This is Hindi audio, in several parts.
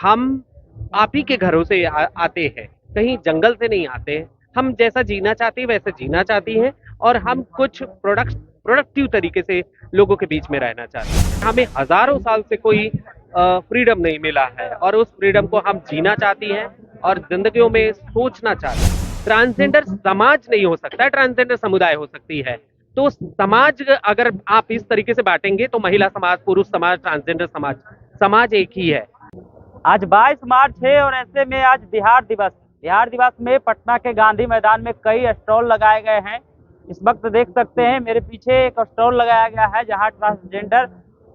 हम आप ही के घरों से आते हैं, कहीं जंगल से नहीं आते हैं। हम जैसा जीना चाहते हैं वैसे जीना चाहती हैं, और हम कुछ प्रोडक्टिव तरीके से लोगों के बीच में रहना चाहते हैं। हमें हजारों साल से कोई फ्रीडम नहीं मिला है, और उस फ्रीडम को हम जीना चाहती हैं और जिंदगियों में सोचना चाहते हैं। ट्रांसजेंडर समाज नहीं हो सकता, ट्रांसजेंडर समुदाय हो सकती है। तो समाज अगर आप इस तरीके से बांटेंगे तो महिला समाज, पुरुष समाज, ट्रांसजेंडर समाज, समाज एक ही है। आज 22 मार्च है और ऐसे में आज बिहार दिवस है। बिहार दिवस में पटना के गांधी मैदान में कई स्टॉल लगाए गए हैं। इस वक्त देख सकते हैं मेरे पीछे एक स्टॉल लगाया गया है जहां ट्रांसजेंडर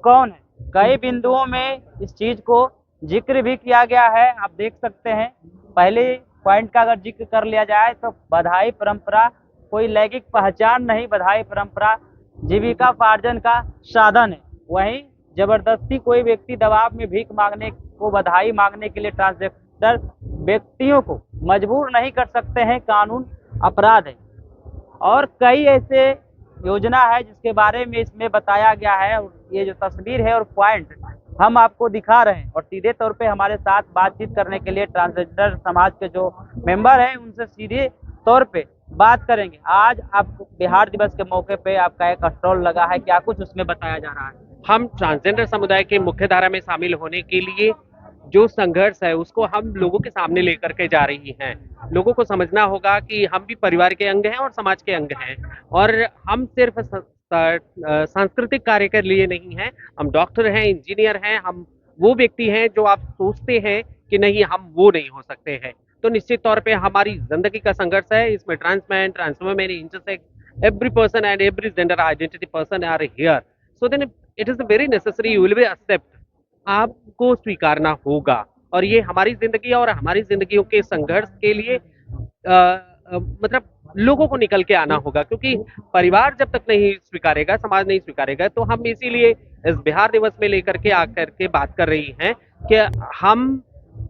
कौन है, कई बिंदुओं में इस चीज को जिक्र भी किया गया है। आप देख सकते हैं पहले पॉइंट का अगर जिक्र कर लिया जाए तो बधाई परंपरा कोई लैंगिक पहचान नहीं, बधाई परंपरा जीविकापार्जन का साधन है। वहीं जबरदस्ती कोई व्यक्ति दबाव में भीख मांगने को, बधाई मांगने के लिए ट्रांसजेंडर व्यक्तियों को मजबूर नहीं कर सकते हैं, कानून अपराध है। और कई ऐसे योजना है जिसके बारे में इसमें बताया गया है। और ये जो तस्वीर है और पॉइंट हम आपको दिखा रहे हैं, और सीधे तौर पे हमारे साथ बातचीत करने के लिए ट्रांसजेंडर समाज के जो मेंबर हैं उनसे सीधे तौर पे बात करेंगे। आज आप बिहार दिवस के मौके पे आपका एक स्टॉल लगा है, क्या कुछ उसमें बताया जा रहा है? हम ट्रांसजेंडर समुदाय के मुख्य धारा में शामिल होने के लिए जो संघर्ष है उसको हम लोगों के सामने लेकर के जा रही हैं। लोगों को समझना होगा कि हम भी परिवार के अंग हैं और समाज के अंग हैं, और हम सिर्फ सांस्कृतिक कार्य के लिए नहीं हैं। हम डॉक्टर हैं, इंजीनियर हैं, हम वो व्यक्ति हैं जो आप सोचते हैं कि नहीं हम वो नहीं हो सकते हैं। तो निश्चित तौर पे हमारी जिंदगी का संघर्ष है। इसमें transman, transwomen, intersex, every person and every gender identity person are here. So then it is very necessary, you will be accept, आपको स्वीकारना होगा। और ये हमारी जिंदगी और हमारी जिंदगियों के संघर्ष के लिए मतलब लोगों को निकल के आना होगा, क्योंकि परिवार जब तक नहीं स्वीकारेगा, समाज नहीं स्वीकारेगा, तो हम इसीलिए इस बिहार दिवस में लेकर के आकर के बात कर रही हैं कि हम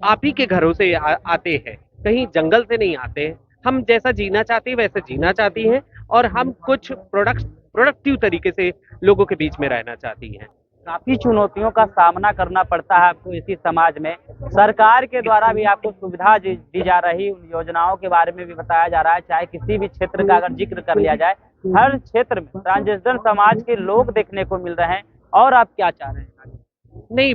आप ही के घरों से आते हैं, कहीं जंगल से नहीं आते हैं। हम जैसा जीना चाहते हैं वैसे जीना चाहती हैं, और हम कुछ प्रोडक्टिव तरीके से लोगों के बीच में रहना चाहती हैं। काफी चुनौतियों का सामना करना पड़ता है आपको इसी समाज में। सरकार के द्वारा भी आपको सुविधा दी जा रही, उन योजनाओं के बारे में भी बताया जा रहा है। चाहे किसी भी क्षेत्र का अगर जिक्र कर लिया जाए, हर क्षेत्र में ट्रांसजेंडर समाज के लोग देखने को मिल रहे हैं। और आप क्या चाह रहे हैं? नहीं,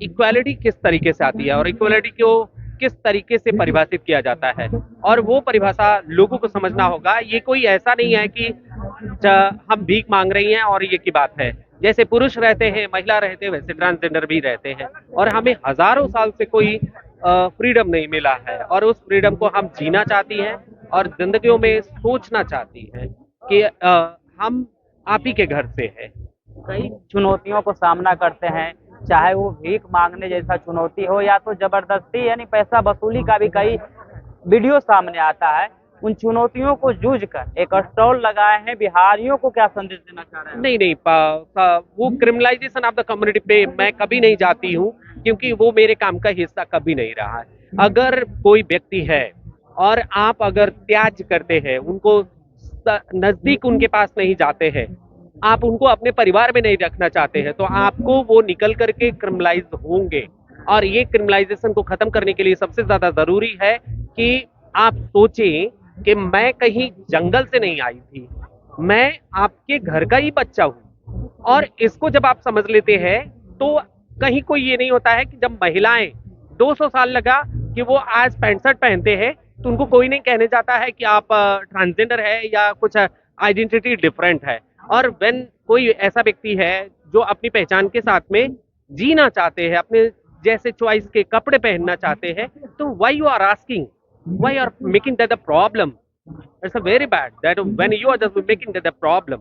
इक्वालिटी किस तरीके से आती है और इक्वालिटी को किस तरीके से परिभाषित किया जाता है, और वो परिभाषा लोगों को समझना होगा। ये कोई ऐसा नहीं है कि हम भीख मांग रही हैं और ये की बात है। जैसे पुरुष रहते हैं, महिला रहते हैं, वैसे ट्रांसजेंडर भी रहते हैं, और हमें हजारों साल से कोई फ्रीडम नहीं मिला है, और उस फ्रीडम को हम जीना चाहती हैं और जिंदगियों में सोचना चाहती हैं कि हम आप ही के घर से हैं। कई चुनौतियों को सामना करते हैं, चाहे वो भीख मांगने जैसा चुनौती हो या तो जबरदस्ती यानी पैसा वसूली का भी कई वीडियो सामने आता है। उन चुनौतियों को जूझ कर एक स्टॉल लगाए हैं, बिहारियों को क्या संदेश देना चाह रहे हैं? नहीं नहीं, वो क्रिमिनलाइजेशन ऑफ द कम्युनिटी पे मैं कभी नहीं जाती हूँ, क्योंकि वो मेरे काम का हिस्सा कभी नहीं रहा है। अगर कोई व्यक्ति है और आप अगर त्याज करते हैं, उनको नजदीक उनके पास नहीं जाते हैं, आप उनको अपने परिवार में नहीं रखना चाहते हैं, तो आपको वो निकल करके क्रिमिनलाइज होंगे। और ये क्रिमिनलाइजेशन को खत्म करने के लिए सबसे ज्यादा जरूरी है कि आप सोचें कि मैं कहीं जंगल से नहीं आई थी, मैं आपके घर का ही बच्चा हूं। और इसको जब आप समझ लेते हैं तो कहीं कोई ये नहीं होता है कि जब महिलाएं 200 साल लगा कि वो आज पैंट शर्ट पहनते हैं, तो उनको कोई नहीं कहने जाता है कि आप ट्रांसजेंडर है या कुछ आइडेंटिटी डिफरेंट है। और व्हेन कोई ऐसा व्यक्ति है जो अपनी पहचान के साथ में जीना चाहते हैं, अपने जैसे चॉइस के कपड़े पहनना चाहते हैं, तो why you are asking, why you are making that a problem? It's a very bad that when you are just making that a problem.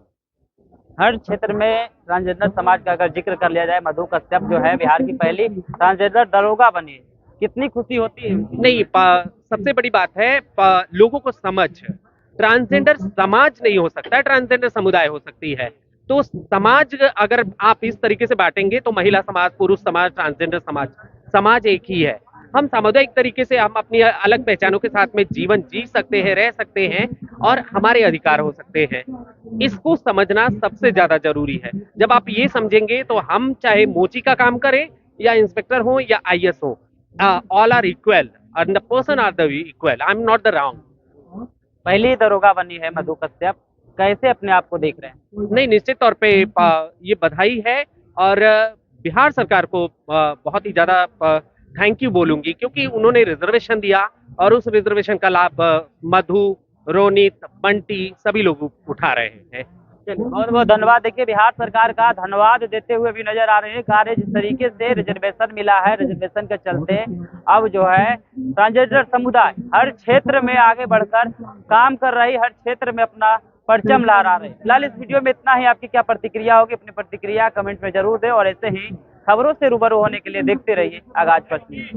हर क्षेत्र में ट्रांसजेंडर समाज का अगर जिक्र कर लिया जाए, मधु कश्यप जो है बिहार की पहली ट्रांसजेंडर दरोगा बनी है, कितनी खुशी होती है? नहीं, सबसे बड़ी बात है लोगों को समझ। ट्रांसजेंडर समाज नहीं हो सकता, ट्रांसजेंडर समुदाय हो सकती है। तो समाज अगर आप इस तरीके से बांटेंगे तो महिला समाज, पुरुष समाज, ट्रांसजेंडर समाज, समाज एक ही है। हम सामुदायिक तरीके से हम अपनी अलग पहचानों के साथ में जीवन जी सकते हैं, रह सकते हैं, और हमारे अधिकार हो सकते हैं। इसको समझना सबसे ज्यादा जरूरी है। जब आप ये समझेंगे तो हम चाहे मोची का काम करें या इंस्पेक्टर हो या आईएएस हो, all are equal and the person are the equal, I am not the wrong. पहली दरोगा बनी है मधु कश्यप, कैसे अपने आप को देख रहे हैं? नहीं, निश्चित तौर पे ये बधाई है और बिहार सरकार को बहुत ही ज्यादा थैंक यू बोलूंगी, क्योंकि उन्होंने रिजर्वेशन दिया और उस रिजर्वेशन का लाभ मधु, रोनित, बंटी सभी लोग उठा रहे हैं। बहुत बहुत धन्यवाद। देखिए, बिहार सरकार का धन्यवाद देते हुए भी नजर आ रहे हैं। कार्य जिस तरीके से रिजर्वेशन मिला है, रिजर्वेशन के चलते अब जो है ट्रांसजेंडर समुदाय हर क्षेत्र में आगे बढ़कर काम कर रही, हर क्षेत्र में अपना परचम लहरा रहे। फिलहाल इस वीडियो में इतना ही। आपकी क्या प्रतिक्रिया होगी, अपनी प्रतिक्रिया कमेंट में जरूर दें और ऐसे ही खबरों से रूबरू होने के लिए देखते रहिए आगाज 5 न्यूज।